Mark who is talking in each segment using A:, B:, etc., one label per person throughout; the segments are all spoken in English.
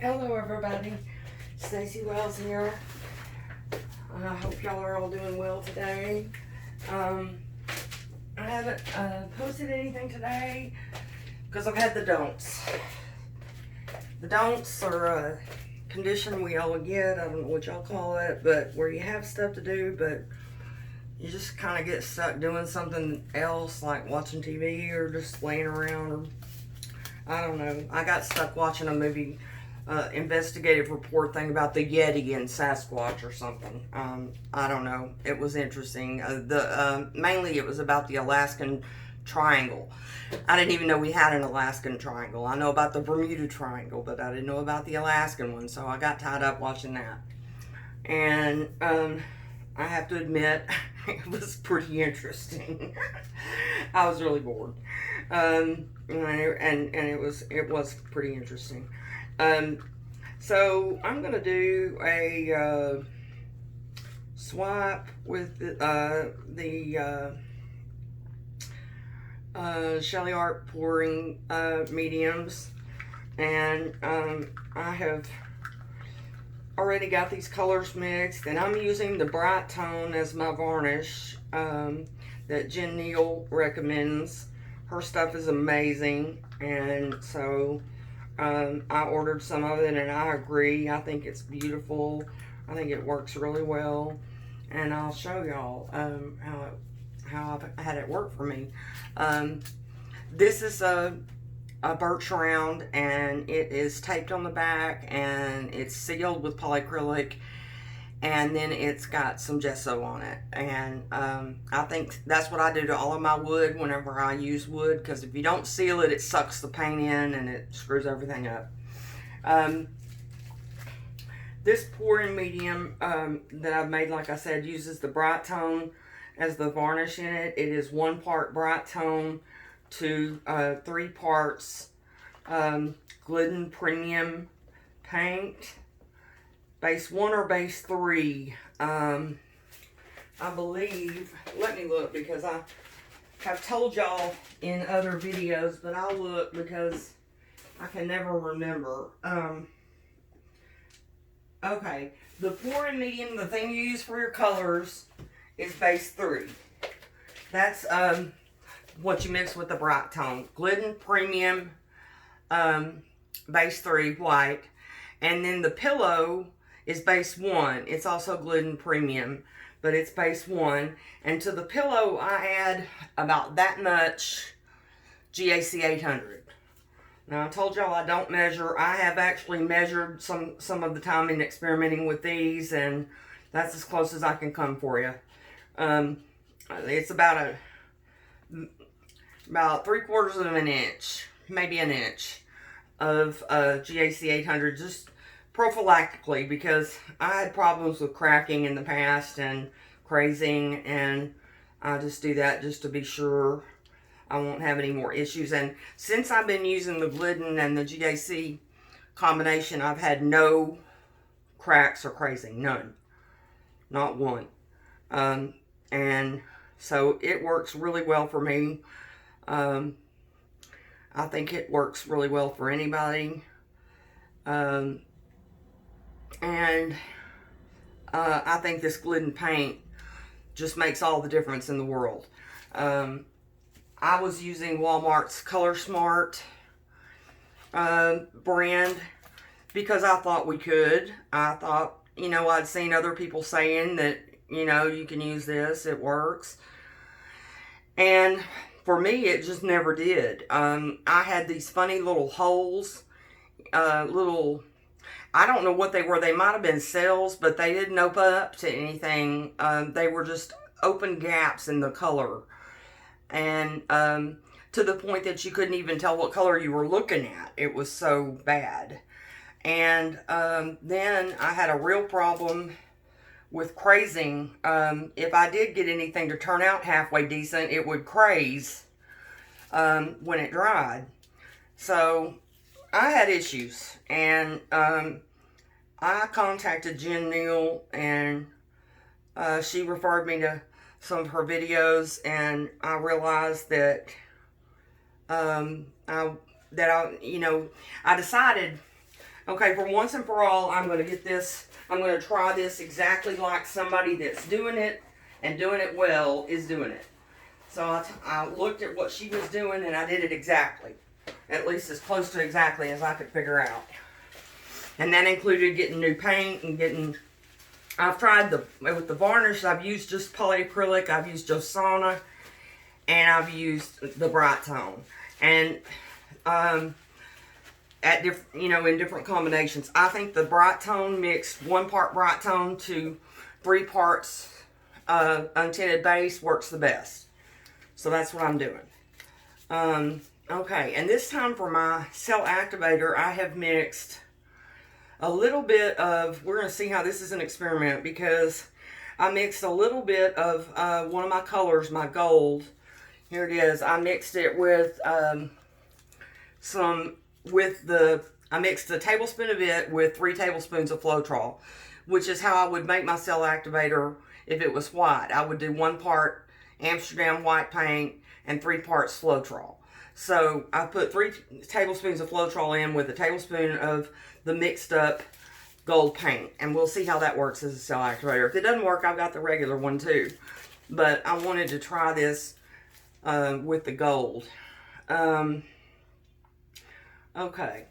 A: Hello everybody, Stacy Wells here. I hope y'all are all doing well today. I haven't posted anything today because I've had the don'ts. The don'ts are a condition we all get. I don't know what y'all call it, but where you have stuff to do, but you just kind of get stuck doing something else, like watching TV or just laying around, or I don't know. I got stuck watching a movie, investigative report thing about the Yeti and Sasquatch or something. I don't know. It was interesting. Mainly it was about the Alaskan Triangle. I didn't even know we had an Alaskan Triangle. I know about the Bermuda Triangle, but I didn't know about the Alaskan one, so I got tied up watching that. And I have to admit, it was pretty interesting. I was really bored. And it was pretty interesting. So I'm gonna do a swap with the Shelly Art pouring mediums, and I have already got these colors mixed, and I'm using the Brite tone as my varnish that Jen Neal recommends. Her stuff is amazing, and so I ordered some of it, and I agree. I think it's beautiful. I think it works really well, and I'll show y'all how I've had it work for me. This is a birch round, and it is taped on the back, and it's sealed with polyacrylic, and then it's got some gesso on it. And I think that's what I do to all of my wood whenever I use wood, because if you don't seal it, it sucks the paint in and it screws everything up. This pouring medium that I've made, like I said, uses the Brite tone as the varnish in it. It is 1 part Brite tone to 3 parts Glidden Premium paint. Base 1 or base 3. I believe, let me look, because I have told y'all in other videos, but I'll look because I can never remember. Okay, the pouring medium, the thing you use for your colors, is base 3. That's what you mix with the Brite tone. Glidden Premium base 3 white, and then the pillow is base 1. It's also Glidden Premium, but it's base 1. And to the pillow, I add about that much GAC 800. Now, I told y'all I don't measure. I have actually measured some of the time in experimenting with these, and that's as close as I can come for you. It's about 3/4 of an inch, maybe an inch, of GAC 800, just prophylactically, because I had problems with cracking in the past and crazing, and I just do that just to be sure I won't have any more issues. And since I've been using the Glidden and the GAC combination, I've had no cracks or crazing, none, not one. And so it works really well for me. I think it works really well for anybody. And I think this Glidden paint just makes all the difference in the world. I was using Walmart's Color Smart brand because I thought we could. I thought, you know, I'd seen other people saying that, you know, you can use this, it works. And for me, it just never did. I had these funny little holes, I don't know what they were. They might have been cells, but they didn't open up to anything. They were just open gaps in the color. And to the point that you couldn't even tell what color you were looking at. It was so bad. And then I had a real problem with crazing. If I did get anything to turn out halfway decent, it would craze when it dried. So I had issues, and I contacted Jen Neal, and she referred me to some of her videos, and I realized that I decided Okay, for once and for all, I'm going to get this, I'm going to try this exactly like somebody that's doing it and doing it well is doing it. So I looked at what she was doing and I did it exactly. At least as close to exactly as I could figure out. And that included getting new paint and getting, I've tried with the varnish, I've used just polyacrylic, I've used Josana, and I've used the BRITE tone. And at in different combinations. I think the BRITE tone mixed 1 part BRITE tone to 3 parts untinted base works the best. So that's what I'm doing. Okay, and this time for my cell activator, I have mixed a little bit of, we're going to see how this is an experiment, because I mixed a little bit of one of my colors, my gold. Here it is. I mixed it with I mixed a tablespoon of it with 3 tablespoons of Floetrol, which is how I would make my cell activator if it was white. I would do 1 part Amsterdam white paint and 3 parts Floetrol. So I put 3 tablespoons of Floetrol in with a tablespoon of the mixed up gold paint. And we'll see how that works as a cell activator. If it doesn't work, I've got the regular one too. But I wanted to try this with the gold. Okay,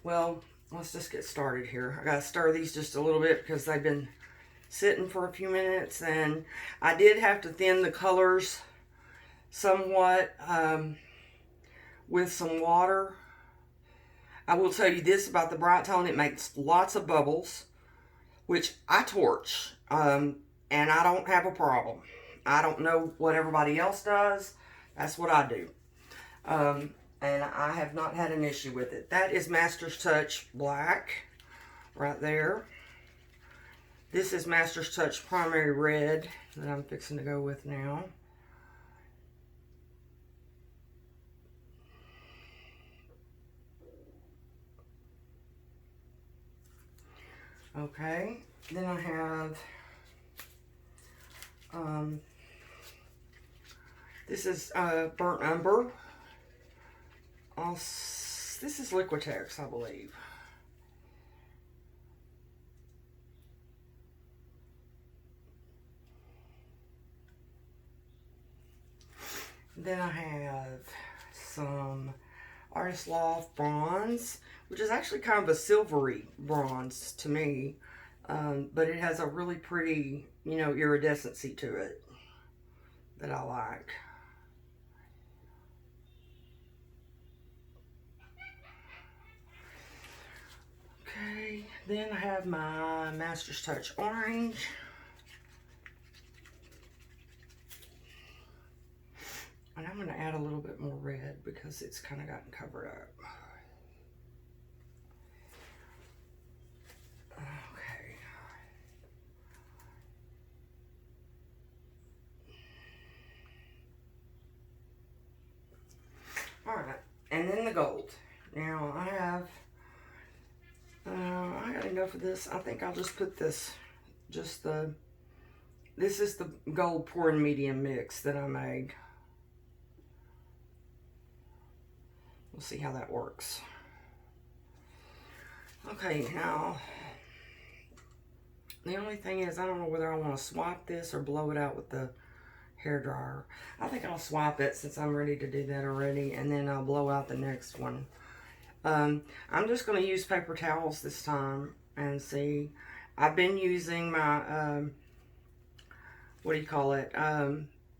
A: well, let's just get started here. I gotta stir these just a little bit because they've been sitting for a few minutes, and I did have to thin the colors somewhat with some water. I will tell you this about the BRITE tone: it makes lots of bubbles, which I torch, and I don't have a problem. I don't know what everybody else does. That's what I do. And I have not had an issue with it. That is Master's Touch Black right there. This is Master's Touch Primary Red that I'm fixing to go with now. Okay, then I have this is Burnt Umber. This is Liquitex, I believe. Then I have some Artist Loft Bronze, which is actually kind of a silvery bronze to me, but it has a really pretty, iridescency to it that I like. Okay, then I have my Master's Touch Orange. And I'm going to add a little bit more red because it's kind of gotten covered up. Okay. Alright, and then the gold. Now I have I got enough of this. I think I'll just put this, this is the gold pouring medium mix that I made. We'll see how that works. Okay, now, the only thing is I don't know whether I want to swap this or blow it out with the hairdryer. I think I'll swap it since I'm ready to do that already, and then I'll blow out the next one. I'm just going to use paper towels this time and see. I've been using my,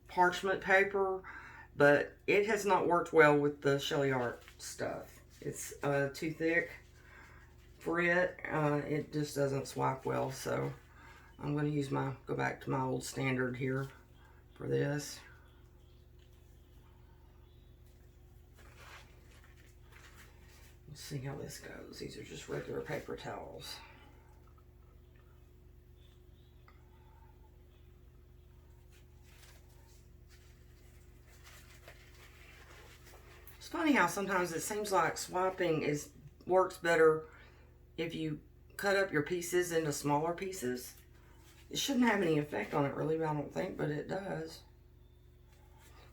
A: parchment paper, but it has not worked well with the Shelly Art stuff. It's too thick for it. It just doesn't swipe well, so I'm going to go back to my old standard here for this. See how this goes. These are just regular paper towels. It's funny how sometimes it seems like swapping works better if you cut up your pieces into smaller pieces. It shouldn't have any effect on it really, I don't think, but it does.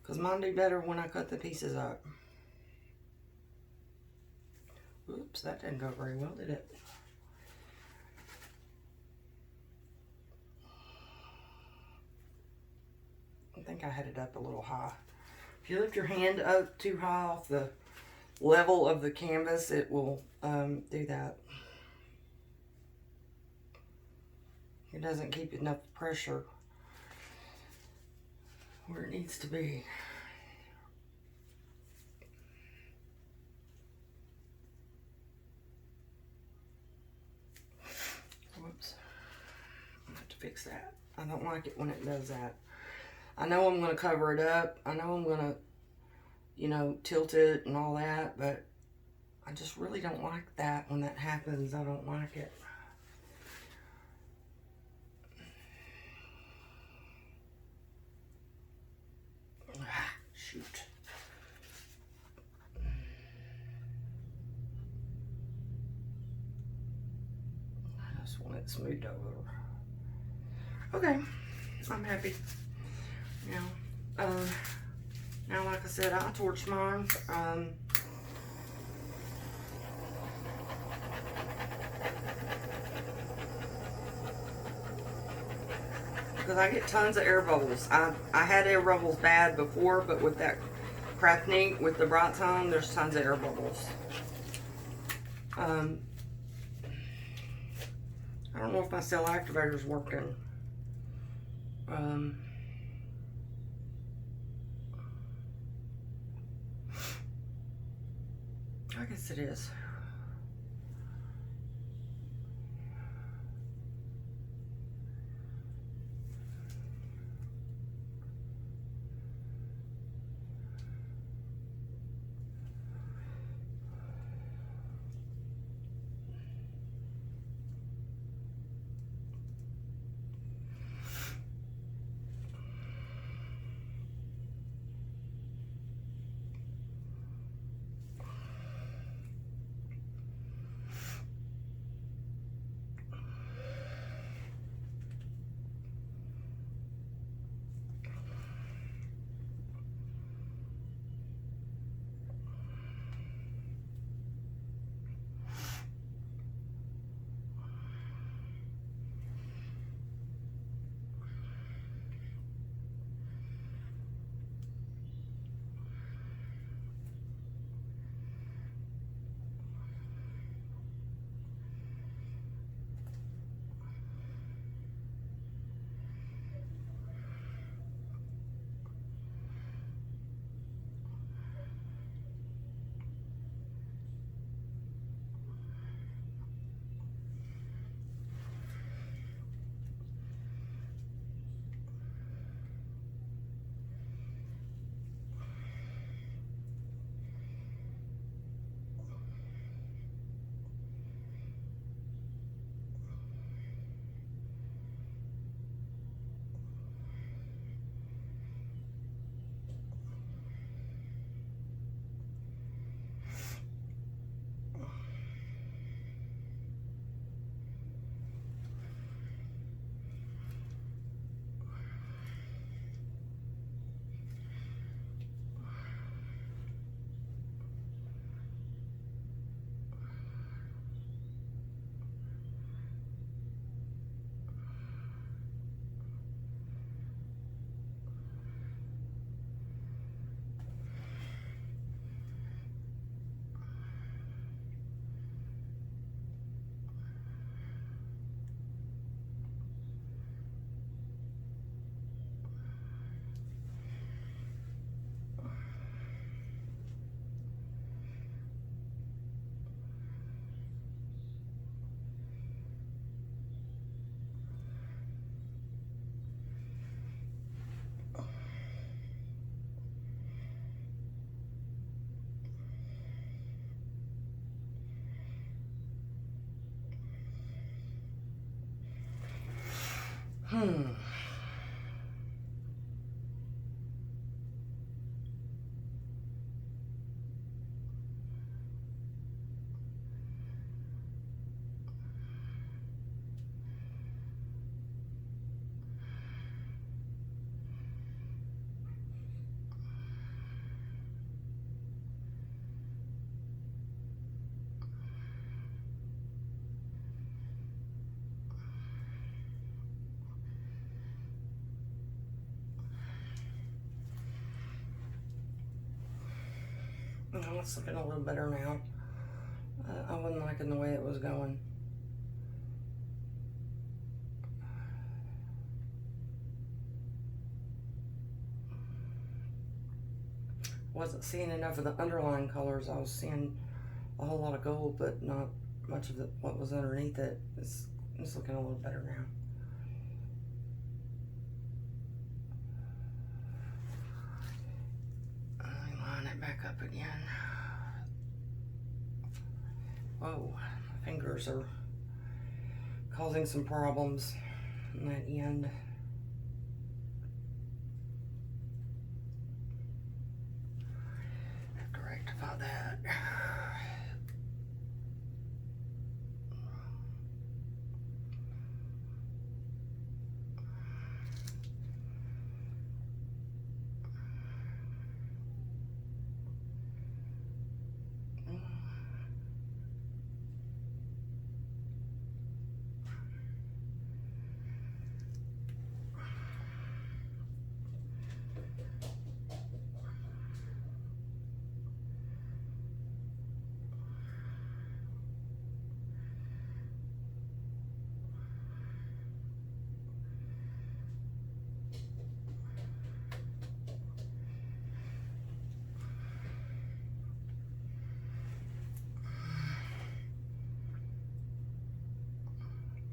A: Because mine do better when I cut the pieces up. Oops, that didn't go very well, did it? I think I had it up a little high. If you lift your hand up too high off the level of the canvas, it will do that. It doesn't keep enough pressure where it needs to be. Whoops. I have to fix that. I don't like it when it does that. I know I'm going to cover it up. I know I'm going to, you know, tilt it and all that, but I just really don't like that when that happens. I don't like it. Shoot. I just want it smoothed over. Okay, I'm happy. Now, like I said, I torched mine. Because I get tons of air bubbles. I had air bubbles bad before, but with that CRAFTNIQUE, with the BRITE tone, there's tons of air bubbles. I don't know if my cell activator's working. I guess it is. Oh, it's looking a little better now. I wasn't liking the way it was going. Wasn't seeing enough of the underlying colors. I was seeing a whole lot of gold, but not much of what was underneath it. It's looking a little better now. Let me line it back up again. Whoa, my fingers are causing some problems in that end. I have to rectify that.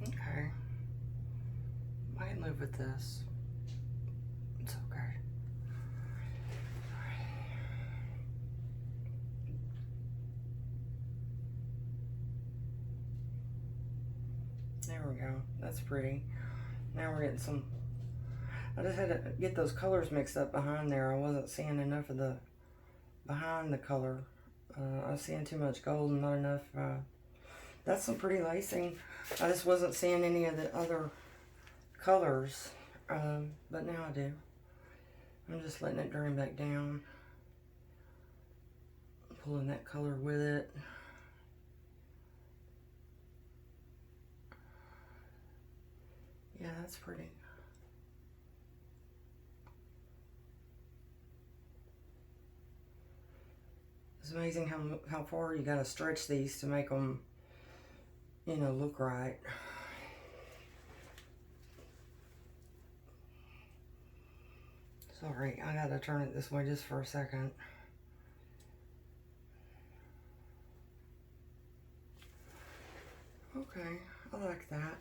A: Okay. I can live with this. It's okay. There we go. That's pretty. Now we're getting some. I just had to get those colors mixed up behind there. I wasn't seeing enough of the behind the color. I was seeing too much gold and not enough. That's some pretty lacing. I just wasn't seeing any of the other colors, but now I do. I'm just letting it drain back down, pulling that color with it. Yeah, that's pretty. It's amazing how far you gotta stretch these to make them, you know, look right. Sorry, I gotta turn it this way just for a second. Okay, I like that.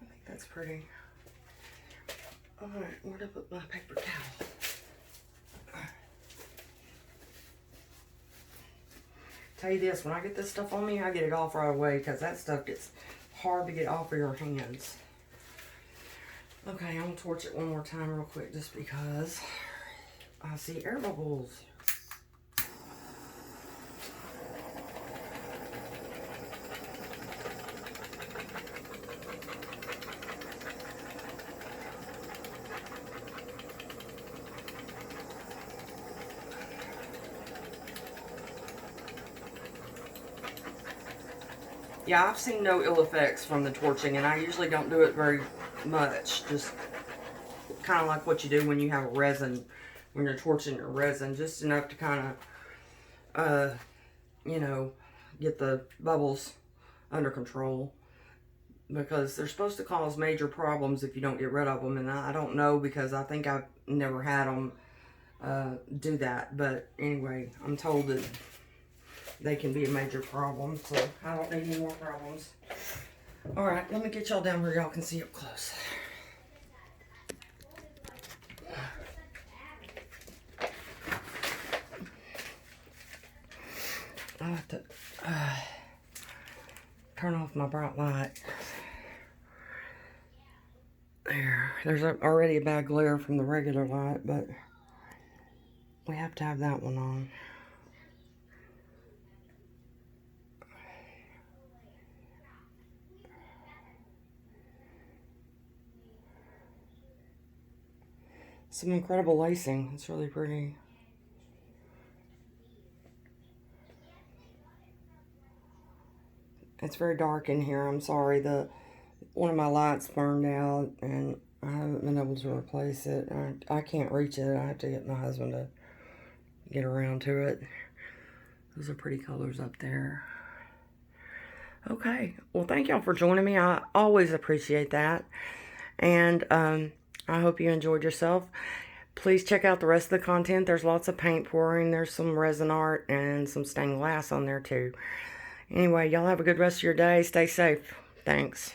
A: I think that's pretty. Alright, where'd I put my paper towel? Tell you this, when I get this stuff on me, I get it off right away because that stuff gets hard to get off of your hands. Okay, I'm gonna torch it one more time real quick just because I see air bubbles. Yeah, I've seen no ill effects from the torching, and I usually don't do it very much. Just kind of like what you do when you have a resin, when you're torching your resin, just enough to kind of, you know, get the bubbles under control, because they're supposed to cause major problems if you don't get rid of them, and I don't know, because I think I've never had them do that. But anyway, I'm told that they can be a major problem, so I don't need any more problems. Alright, let me get y'all down where y'all can see up close. I have to turn off my bright light. There's already a bad glare from the regular light, but we have to have that one on. Some incredible lacing. It's really pretty. It's very dark in here. I'm sorry. One of my lights burned out, and I haven't been able to replace it. I can't reach it. I have to get my husband to get around to it. Those are pretty colors up there. Okay, well, thank y'all for joining me. I always appreciate that. And I hope you enjoyed yourself. Please check out the rest of the content. There's lots of paint pouring. There's some resin art and some stained glass on there too. Anyway, y'all have a good rest of your day. Stay safe. Thanks.